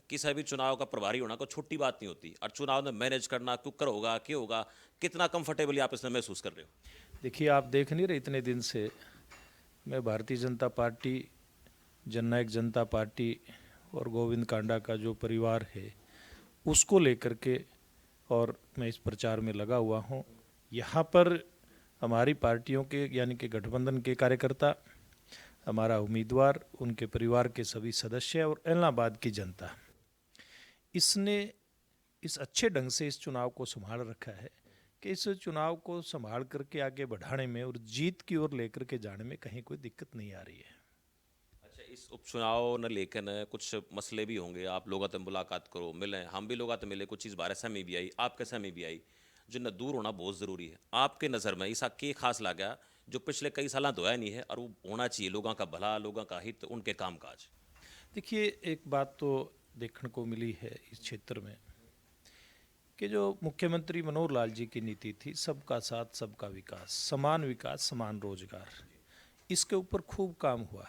किसी भी चुनाव का प्रभारी होना कोई छोटी बात नहीं होती, और चुनाव में मैनेज करना कुकर होगा क्यों होगा, कितना कंफर्टेबली आप इसमें महसूस कर रहे हो? देखिए, आप देख नहीं रहे इतने दिन से मैं भारतीय जनता पार्टी, जननायक जनता पार्टी और गोविंद कांडा का जो परिवार है उसको लेकर के और मैं इस प्रचार में लगा हुआ हूँ। यहाँ पर हमारी पार्टियों के यानी कि गठबंधन के कार्यकर्ता, हमारा उम्मीदवार, उनके परिवार के सभी सदस्य और इलाहाबाद की जनता, इसने इस अच्छे ढंग से इस चुनाव को संभाल रखा है कि इस चुनाव को संभाल करके आगे बढ़ाने में और जीत की ओर लेकर के जाने में कहीं कोई दिक्कत नहीं आ रही है। अच्छा, इस उपचुनाव न लेकर न कुछ मसले भी होंगे, आप लोगों से मुलाकात करो, मिलें, हम भी लोगों से मिले, कुछ चीज़ बारे समय भी आई, आपके समय भी आई, जिनमें दूर होना बहुत ज़रूरी है। आपके नज़र में ऐसा के खास लगा जो पिछले कई साल तो है नहीं है, और वो होना चाहिए, लोगों का भला, लोगों का हित, उनके कामकाज? देखिए, एक बात तो देखने को मिली है इस क्षेत्र में कि जो मुख्यमंत्री मनोहर लाल जी की नीति थी, सबका साथ सबका विकास समान रोजगार, इसके ऊपर खूब काम हुआ।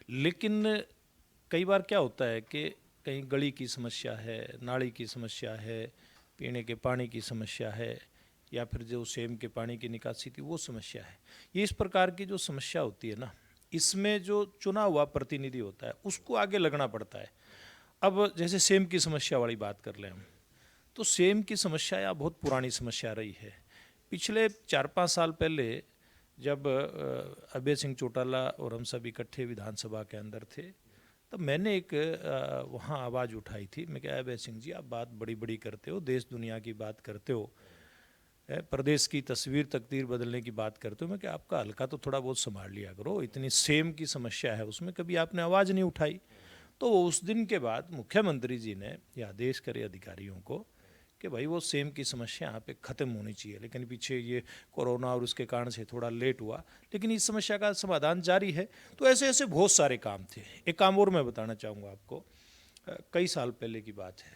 लेकिन कई बार क्या होता है कि कहीं गली की समस्या है, नाली की समस्या है, पीने के पानी की समस्या है, या फिर जो सेम के पानी की निकासी थी वो समस्या है। ये इस प्रकार की जो समस्या होती है ना, इसमें जो चुना हुआ प्रतिनिधि होता है उसको आगे लगना पड़ता है। अब जैसे सेम की समस्या वाली बात कर लें हम, तो सेम की समस्या या बहुत पुरानी समस्या रही है। पिछले 4-5 साल पहले जब अभय सिंह चौटाला और हम सब इकट्ठे विधानसभा के अंदर थे, तब मैंने एक वहाँ आवाज़ उठाई थी। मैं क्या, अभय सिंह जी, आप बात बड़ी बड़ी करते हो, देश दुनिया की बात करते हो, प्रदेश की तस्वीर तकदीर बदलने की बात करते हो, मैं क्या, आपका हल्का तो थोड़ा बहुत संभाल लिया करो, इतनी सेम की समस्या है उसमें कभी आपने आवाज़ नहीं उठाई। तो उस दिन के बाद मुख्यमंत्री जी ने यह आदेश करे अधिकारियों को कि भाई वो सेम की समस्या यहाँ पे ख़त्म होनी चाहिए। लेकिन पीछे ये कोरोना और उसके कारण से थोड़ा लेट हुआ, लेकिन इस समस्या का समाधान जारी है। तो ऐसे ऐसे बहुत सारे काम थे। एक काम और मैं बताना चाहूँगा आपको, कई साल पहले की बात है,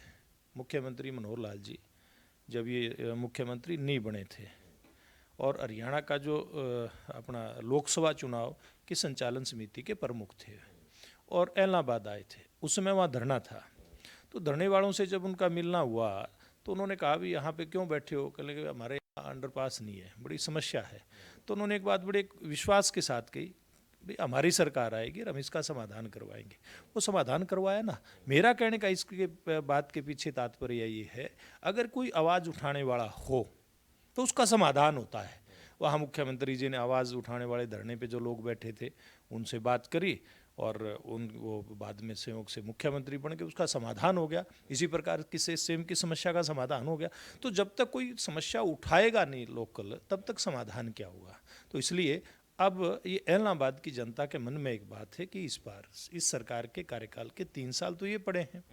मुख्यमंत्री मनोहर लाल जी जब ये मुख्यमंत्री नहीं बने थे और हरियाणा का जो अपना लोकसभा चुनाव की संचालन समिति के प्रमुख थे और इलाहाबाद आए थे, उस समय वहाँ धरना था। तो धरने वालों से जब उनका मिलना हुआ तो उन्होंने कहा, भी यहाँ पे क्यों बैठे हो? कहने लगे, हमारे यहाँ अंडरपास नहीं है, बड़ी समस्या है। तो उन्होंने एक बात बड़े विश्वास के साथ कही, भाई हमारी सरकार आएगी और हम इसका समाधान करवाएंगे। वो समाधान करवाया ना। मेरा कहने का इसके बात के पीछे तात्पर्य ये है, अगर कोई आवाज़ उठाने वाला हो तो उसका समाधान होता है। वहाँ मुख्यमंत्री जी ने आवाज़ उठाने वाले धरने पे जो लोग बैठे थे उनसे बात करी और उन वो बाद में संयोग से मुख्यमंत्री बन के उसका समाधान हो गया। इसी प्रकार किसी सेम की समस्या का समाधान हो गया। तो जब तक कोई समस्या उठाएगा नहीं लोकल, तब तक समाधान क्या होगा? तो इसलिए अब ये इलाहाबाद की जनता के मन में एक बात है कि इस बार इस सरकार के कार्यकाल के 3 साल तो ये पड़े हैं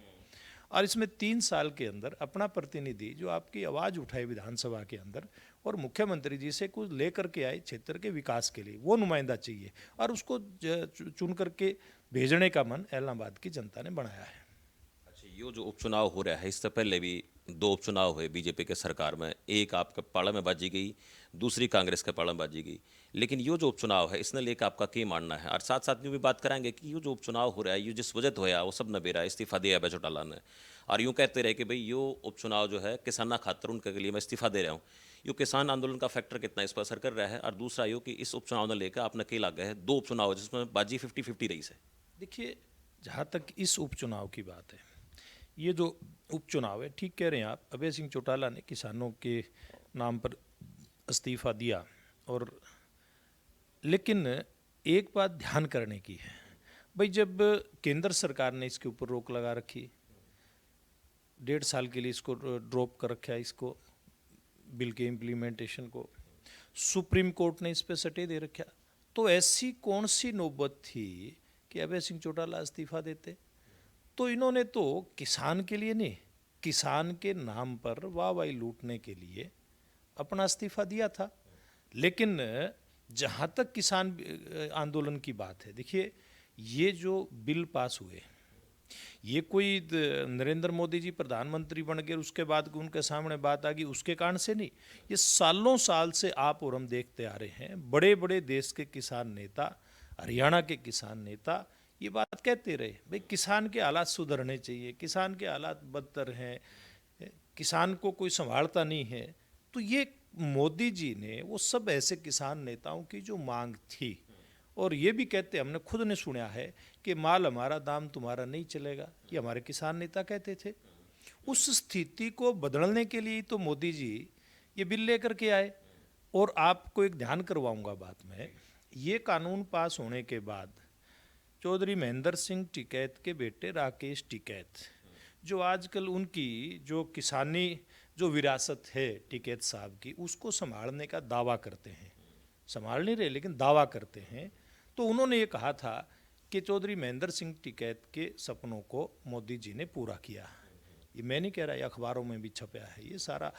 और इसमें 3 साल के अंदर अपना प्रतिनिधि जो आपकी आवाज़ उठाए विधानसभा के अंदर और मुख्यमंत्री जी से कुछ लेकर के आए क्षेत्र के विकास के लिए, वो नुमाइंदा चाहिए और उसको चुन करके भेजने का मन इलाहाबाद की जनता ने बनाया है। अच्छा, ये जो उपचुनाव हो रहा है, इससे पहले भी दो उपचुनाव हुए बीजेपी के सरकार में, एक आपके पाड़ा में बाजी गई, दूसरी कांग्रेस के पाड़ा में बाजी गई। लेकिन ये जो उपचुनाव है, इसने लेकर आपका क्या मानना है? और साथ साथ यूँ भी बात कराएंगे कि ये जो उपचुनाव हो रहा है, ये जिस वजह तो होया वो सब नबेरा इस्तीफा दिया है चौटाला ने, और यूँ कहते रहे कि भाई यो उपचुनाव जो है किसाना खातर उनके लिए मैं इस्तीफा दे रहा हूँ। यो किसान आंदोलन का फैक्टर कितना इस पर असर कर रहा है? और दूसरा यो कि इस उपचुनाव ने लेकर आपने क्या लगा है, दो उपचुनाव जिसमें बाजी 50-50 रही है? देखिए, जहाँ तक इस उपचुनाव की बात है, ये जो उपचुनाव है, ठीक कह रहे हैं आप, अभय सिंह चौटाला ने किसानों के नाम पर इस्तीफा दिया। और लेकिन एक बात ध्यान करने की है, भाई जब केंद्र सरकार ने इसके ऊपर रोक लगा रखी, 1.5 साल के लिए इसको ड्रॉप कर रखा है, इसको बिल के इम्प्लीमेंटेशन को, सुप्रीम कोर्ट ने इस पर स्टे दे रखा, तो ऐसी कौन सी नौबत थी कि अभय सिंह चौटाला इस्तीफा देते? तो इन्होंने तो किसान के लिए नहीं, किसान के नाम पर वाहवाही लूटने के लिए अपना इस्तीफा दिया था। लेकिन जहाँ तक किसान आंदोलन की बात है, देखिए, ये जो बिल पास हुए, ये कोई नरेंद्र मोदी जी प्रधानमंत्री बन गए उसके बाद उनके सामने बात आ गई उसके कारण से नहीं। ये सालों साल से आप और हम देखते आ रहे हैं, बड़े बड़े देश के किसान नेता, हरियाणा के किसान नेता ये बात कहते रहे भाई किसान के हालात सुधरने चाहिए, किसान के हालात बदतर हैं, किसान को कोई संभालता नहीं है। तो ये मोदी जी ने वो सब ऐसे किसान नेताओं की जो मांग थी, और ये भी कहते, हमने खुद ने सुना है कि माल हमारा दाम तुम्हारा नहीं चलेगा, ये हमारे किसान नेता कहते थे। उस स्थिति को बदलने के लिए तो मोदी जी ये बिल लेकर के आए। और आपको एक ध्यान करवाऊंगा बात में, ये कानून पास होने के बाद चौधरी महेंद्र सिंह टिकैत के बेटे राकेश टिकैत, जो आजकल उनकी जो किसानी जो विरासत है टिकैत साहब की, उसको संभालने का दावा करते हैं, संभाल नहीं रहे लेकिन दावा करते हैं। तो उन्होंने ये कहा था कि चौधरी महेंद्र सिंह टिकैत के सपनों को मोदी जी ने पूरा किया। ये मैं नहीं कह रहा, ये अखबारों में भी छपा है, ये सारा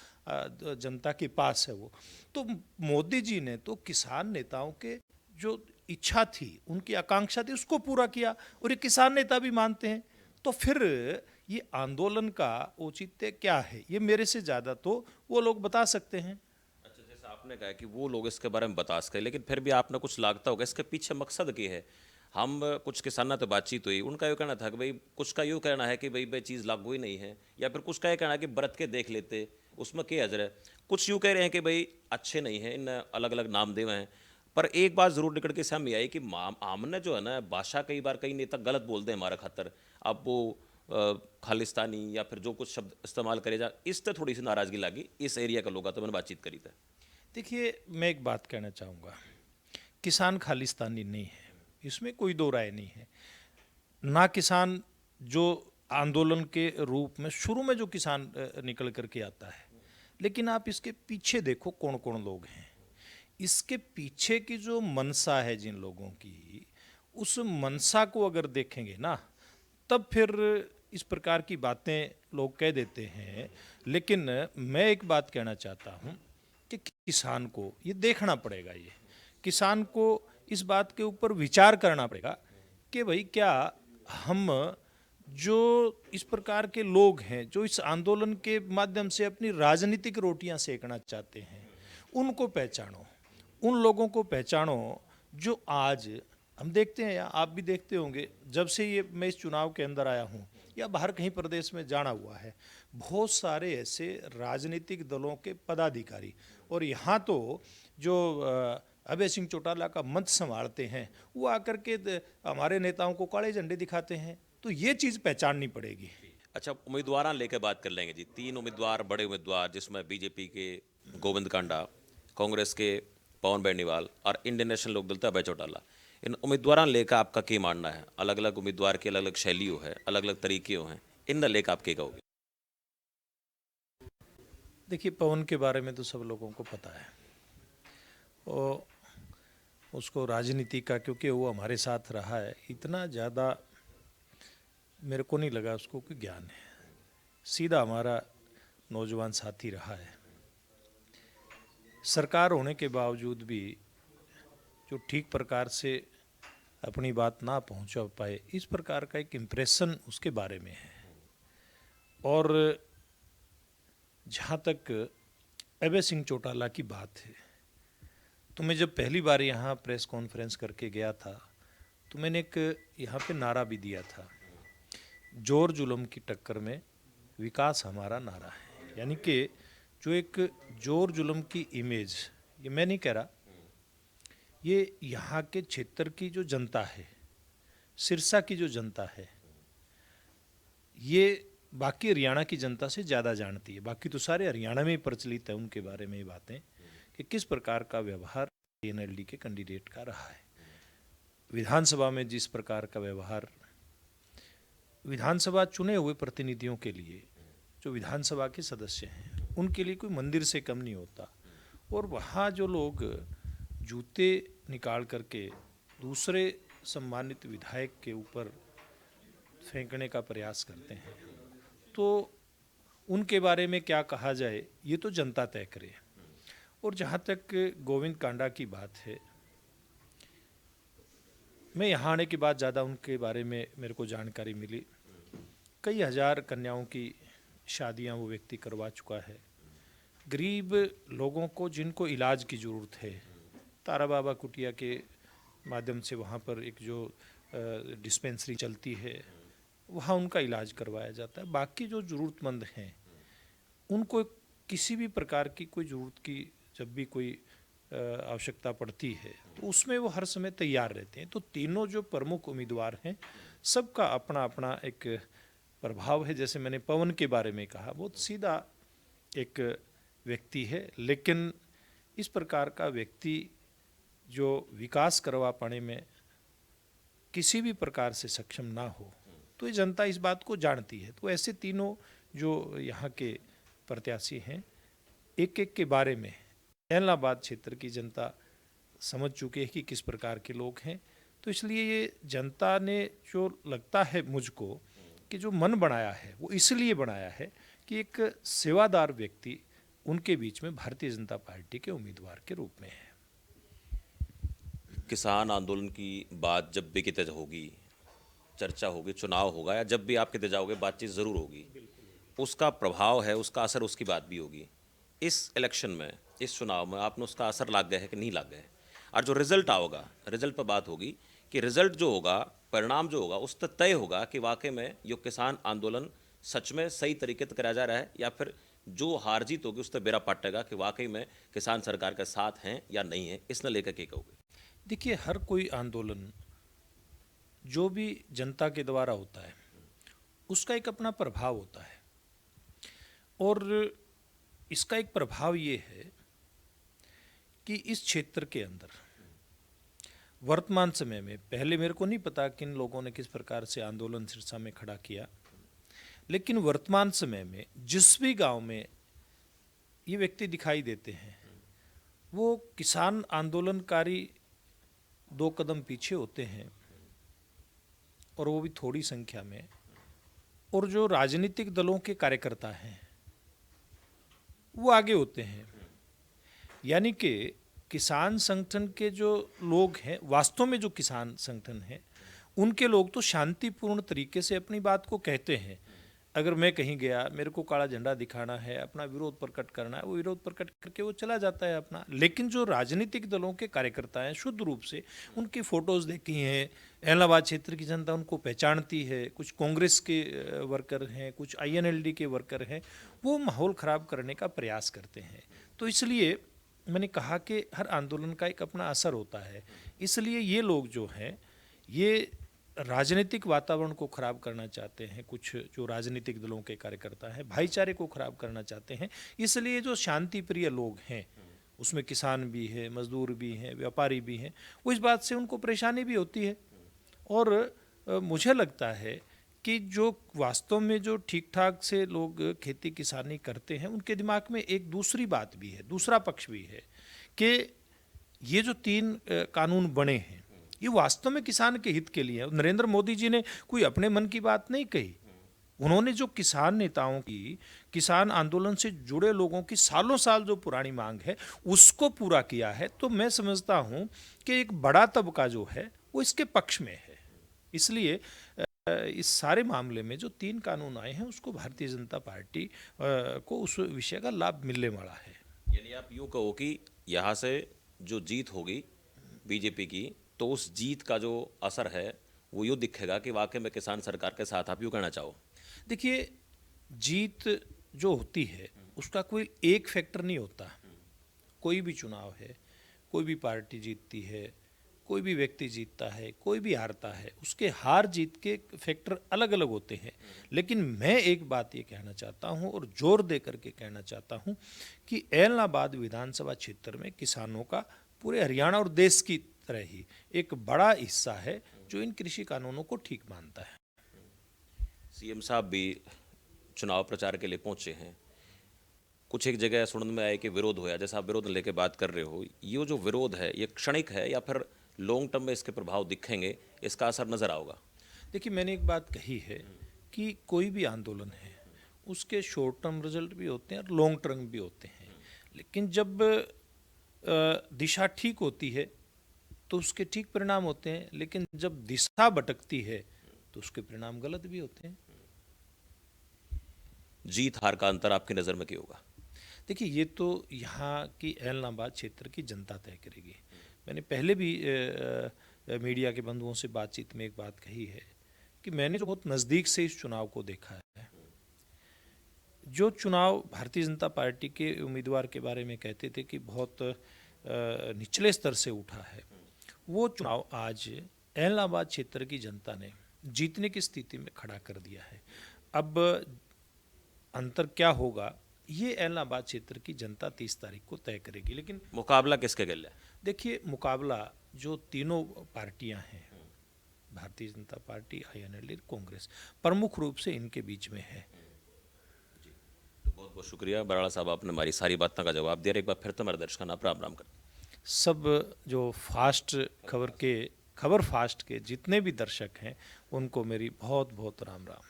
जनता के पास है वो। तो मोदी जी ने तो किसान नेताओं के जो इच्छा थी, उनकी आकांक्षा थी, उसको पूरा किया, और ये किसान नेता भी मानते हैं। तो फिर ये आंदोलन का औचित्य क्या है, ये मेरे से ज़्यादा तो वो लोग बता सकते हैं। अच्छा, जैसे आपने कहा कि वो लोग इसके बारे में बता सके, लेकिन फिर भी आपने कुछ लागता होगा इसके पीछे मकसद क्या है। हम कुछ किसानों से बातचीत हुई, उनका ये कहना था कि भाई, कुछ का यूँ कहना है कि भाई चीज़ लागू ही नहीं है, या फिर कुछ का ये कहना है कि बरत के देख लेते, उसमें क्या अजर है। कुछ यूँ कह रहे हैं कि भाई अच्छे नहीं हैं, इन अलग अलग नाम देवे हैं। पर एक बात ज़रूर निकल के सामने आई कि आमने जो है ना भाषा, कई बार कई नेता गलत बोलते हैं हमारा खातर। अब वो खालिस्तानी या फिर जो कुछ शब्द इस्तेमाल करे जा, इससे थोड़ी सी नाराज़गी लगी इस एरिया का लोग, तो मैंने बातचीत करी था। देखिए, मैं एक बात कहना चाहूँगा, किसान खालिस्तानी नहीं है, इसमें कोई दो राय नहीं है। ना किसान जो आंदोलन के रूप में शुरू में जो किसान निकल करके आता है, लेकिन आप इसके पीछे देखो कौन कौन लोग हैं। इसके पीछे की जो मनसा है जिन लोगों की, उस मनसा को अगर देखेंगे ना, तब फिर इस प्रकार की बातें लोग कह देते हैं। लेकिन मैं एक बात कहना चाहता हूँ कि किसान को ये देखना पड़ेगा, ये किसान को इस बात के ऊपर विचार करना पड़ेगा कि भाई क्या हम जो इस प्रकार के लोग हैं जो इस आंदोलन के माध्यम से अपनी राजनीतिक रोटियां सेकना चाहते हैं, उनको पहचानो, उन लोगों को पहचानो जो आज हम देखते हैं, या आप भी देखते होंगे, जब से ये मैं इस चुनाव के अंदर आया हूँ या बाहर कहीं प्रदेश में जाना हुआ है, बहुत सारे ऐसे राजनीतिक दलों के पदाधिकारी, और यहाँ तो जो अभय सिंह चौटाला का मंच संभालते हैं, वो आकर के हमारे नेताओं को काले झंडे दिखाते हैं। तो ये चीज़ पहचाननी पड़ेगी। अच्छा, उम्मीदवार लेकर बात कर लेंगे जी। 3 उम्मीदवार, बड़े उम्मीदवार, जिसमें बीजेपी के गोविंद कांडा, कांग्रेस के पवन बेनीवाल और इंडियन नेशनल लोकदल का अभय चौटाला। इन उम्मीदवार लेकर आपका क्या मानना है। अलग अलग उम्मीदवार की अलग अलग शैलियों है, अलग अलग तरीके हैं, इन लेकर आप क्या कहोगे। देखिए, पवन के बारे में तो सब लोगों को पता है, और उसको राजनीति का, क्योंकि वो हमारे साथ रहा है, इतना ज़्यादा मेरे को नहीं लगा उसको कोई ज्ञान है। सीधा हमारा नौजवान साथी रहा है। सरकार होने के बावजूद भी जो ठीक प्रकार से अपनी बात ना पहुंचा पाए, इस प्रकार का एक इम्प्रेशन उसके बारे में है। और जहाँ तक अभय सिंह चौटाला की बात है, तो मैं जब पहली बार यहाँ प्रेस कॉन्फ्रेंस करके गया था, तो मैंने एक यहाँ पे नारा भी दिया था, जोर जुल्म की टक्कर में विकास हमारा नारा है। यानी कि जो एक जोर जुल्म की इमेज, ये मैं नहीं कह रहा, ये यहाँ के क्षेत्र की जो जनता है, सिरसा की जो जनता है, ये बाकी हरियाणा की जनता से ज़्यादा जानती है। बाकी तो सारे हरियाणा में ही प्रचलित है उनके बारे में ये बातें, कि किस प्रकार का व्यवहार एनएलडी के कैंडिडेट का रहा है। विधानसभा में जिस प्रकार का व्यवहार, विधानसभा चुने हुए प्रतिनिधियों के लिए, जो विधानसभा के सदस्य हैं, उनके लिए कोई मंदिर से कम नहीं होता। और वहाँ जो लोग जूते निकाल करके दूसरे सम्मानित विधायक के ऊपर फेंकने का प्रयास करते हैं, तो उनके बारे में क्या कहा जाए, ये तो जनता तय करे। और जहाँ तक गोविंद कांडा की बात है, मैं यहाँ आने के बाद ज़्यादा उनके बारे में मेरे को जानकारी मिली। कई हजार कन्याओं की शादियाँ वो व्यक्ति करवा चुका है। गरीब लोगों को जिनको इलाज की ज़रूरत है, तारा बाबा कुटिया के माध्यम से वहाँ पर एक जो डिस्पेंसरी चलती है, वहाँ उनका इलाज करवाया जाता है। बाकी जो ज़रूरतमंद हैं उनको किसी भी प्रकार की कोई ज़रूरत की जब भी कोई आवश्यकता पड़ती है तो उसमें वो हर समय तैयार रहते हैं। तो तीनों जो प्रमुख उम्मीदवार हैं सबका अपना अपना एक प्रभाव है। जैसे मैंने पवन के बारे में कहा, बहुत सीधा एक व्यक्ति है, लेकिन इस प्रकार का व्यक्ति जो विकास करवा पाने में किसी भी प्रकार से सक्षम ना हो, तो ये जनता इस बात को जानती है। तो ऐसे तीनों जो यहाँ के प्रत्याशी हैं, एक एक के बारे में एलनाबाद क्षेत्र की जनता समझ चुके हैं कि किस प्रकार के लोग हैं। तो इसलिए ये जनता ने जो लगता है मुझको कि जो मन बनाया है वो इसलिए बनाया है कि एक सेवादार व्यक्ति उनके बीच में भारतीय जनता पार्टी के उम्मीदवार के रूप में है। किसान आंदोलन की बात जब भी कितने होगी, चर्चा होगी, चुनाव होगा या जब भी आप कितने जाओगे बातचीत ज़रूर होगी, उसका प्रभाव है, उसका असर, उसकी बात भी होगी। इस इलेक्शन में, इस चुनाव में आपने उसका असर लाग गया है कि नहीं लाग गया है? और जो रिजल्ट आओगा, रिजल्ट पर बात होगी कि रिजल्ट जो होगा, परिणाम जो होगा, उस तक तय होगा कि वाकई में ये किसान आंदोलन सच में सही तरीके से कराया जा रहा है, या फिर जो हार जीत होगी उस तक बेरा पाटेगा कि वाकई में किसान सरकार के साथ हैं या नहीं है। इसने लेकर के कहोगे? देखिए, हर कोई आंदोलन जो भी जनता के द्वारा होता है उसका एक अपना प्रभाव होता है, और इसका एक प्रभाव ये है कि इस क्षेत्र के अंदर वर्तमान समय में, पहले मेरे को नहीं पता किन लोगों ने किस प्रकार से आंदोलन सिरसा में खड़ा किया, लेकिन वर्तमान समय में जिस भी गांव में ये व्यक्ति दिखाई देते हैं वो किसान आंदोलनकारी 2 कदम पीछे होते हैं, और वो भी थोड़ी संख्या में। और जो राजनीतिक दलों के कार्यकर्ता हैं वो आगे होते हैं। यानी कि किसान संगठन के जो लोग हैं, वास्तव में जो किसान संगठन है उनके लोग तो शांतिपूर्ण तरीके से अपनी बात को कहते हैं। अगर मैं कहीं गया, मेरे को काला झंडा दिखाना है, अपना विरोध प्रकट करना है, वो विरोध प्रकट करके वो चला जाता है अपना। लेकिन जो राजनीतिक दलों के कार्यकर्ता हैं, शुद्ध रूप से उनकी फ़ोटोज़ देखी हैं, एलनाबाद क्षेत्र की जनता उनको पहचानती है। कुछ कांग्रेस के वर्कर हैं, कुछ INLD के वर्कर हैं, वो माहौल ख़राब करने का प्रयास करते हैं। तो इसलिए मैंने कहा कि हर आंदोलन का एक अपना असर होता है। इसलिए ये लोग जो हैं ये राजनीतिक वातावरण को ख़राब करना चाहते हैं। कुछ जो राजनीतिक दलों के कार्यकर्ता हैं भाईचारे को ख़राब करना चाहते हैं। इसलिए जो शांति प्रिय लोग हैं, उसमें किसान भी है, मजदूर भी हैं, व्यापारी भी हैं, वो इस बात से उनको परेशानी भी होती है। और मुझे लगता है कि जो वास्तव में जो ठीक ठाक से लोग खेती किसानी करते हैं उनके दिमाग में एक दूसरी बात भी है, दूसरा पक्ष भी है कि ये जो 3 कानून बने हैं ये वास्तव में किसान के हित के लिए है। नरेंद्र मोदी जी ने कोई अपने मन की बात नहीं कही। उन्होंने जो किसान नेताओं की, किसान आंदोलन से जुड़े लोगों की सालों साल जो पुरानी मांग है उसको पूरा किया है। तो मैं समझता हूँ कि एक बड़ा तबका जो है वो इसके पक्ष में है। इसलिए इस सारे मामले में जो 3 कानून आए हैं उसको भारतीय जनता पार्टी को उस विषय का लाभ मिलने वाला है। यानी आप यूँ कहो कि यहाँ से जो जीत होगी बीजेपी की, तो उस जीत का जो असर है वो यूँ दिखेगा कि वाकई में किसान सरकार के साथ, आप यूँ कहना चाहो? देखिए, जीत जो होती है उसका कोई एक फैक्टर नहीं होता। कोई भी चुनाव है, कोई भी पार्टी जीतती है, कोई भी व्यक्ति जीतता है, कोई भी हारता है, उसके हार जीत के फैक्टर अलग अलग होते हैं। लेकिन मैं एक बात ये कहना चाहता हूँ और जोर दे करके कहना चाहता हूँ कि एलनाबाद विधानसभा क्षेत्र में किसानों का पूरे हरियाणा और देश की तरह ही एक बड़ा हिस्सा है जो इन कृषि कानूनों को ठीक मानता है। सीएम साहब भी चुनाव प्रचार के लिए पहुंचे हैं। कुछ एक जगह सुनने में आया कि विरोध होया, जैसा आप विरोध लेके बात कर रहे हो, ये जो विरोध है ये क्षणिक है या फिर लॉन्ग टर्म में इसके प्रभाव दिखेंगे, इसका असर नजर आओगा? देखिए, मैंने एक बात कही है कि कोई भी आंदोलन है उसके शॉर्ट टर्म रिजल्ट भी होते हैं और लॉन्ग टर्म भी होते हैं। लेकिन जब दिशा ठीक होती है तो उसके ठीक परिणाम होते हैं, लेकिन जब दिशा भटकती है तो उसके परिणाम गलत भी होते हैं। जीत हार का अंतर आपकी नज़र में क्या होगा? देखिए, ये तो यहाँ की एलनाबाद क्षेत्र की जनता तय करेगी। मैंने पहले भी मीडिया के बंधुओं से बातचीत में एक बात कही है कि मैंने जो बहुत नज़दीक से इस चुनाव को देखा है, जो चुनाव भारतीय जनता पार्टी के उम्मीदवार के बारे में कहते थे कि बहुत निचले स्तर से उठा है, वो चुनाव आज इलाहाबाद क्षेत्र की जनता ने जीतने की स्थिति में खड़ा कर दिया है। अब अंतर क्या होगा ये इलाहाबाद क्षेत्र की जनता 30 तारीख को तय करेगी। लेकिन मुकाबला किसके गले है? देखिए, मुकाबला जो तीनों पार्टियां हैं, भारतीय जनता पार्टी, INLD, कांग्रेस, प्रमुख रूप से इनके बीच में है। तो बहुत बहुत शुक्रिया बराड़ा साहब, आपने हमारी सारी बातों का जवाब दिया। एक बार फिर तो हमारे दर्शकों का राम राम कर सब जो खबर फास्ट के जितने भी दर्शक हैं उनको मेरी बहुत बहुत राम राम।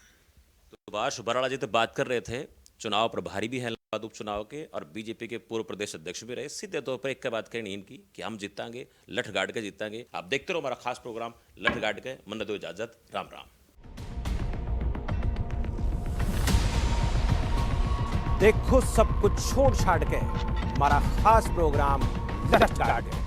तो सुभाष बराड़ा जी तो बात कर रहे थे, चुनाव प्रभारी भी हैं इलाहाबाद उपचुनाव के और बीजेपी के पूर्व प्रदेश अध्यक्ष भी रहे। सीधे तौर पर एक बात कहनी इनकी कि हम जीतांगे, लठ गाड़ के जीतांगे। आप देखते रहो हमारा खास प्रोग्राम लठ गाड़ के। मन दो इजाजत, राम राम। देखो सब कुछ छोड़ छाड़ के हमारा खास प्रोग्राम लठ गाड़ के।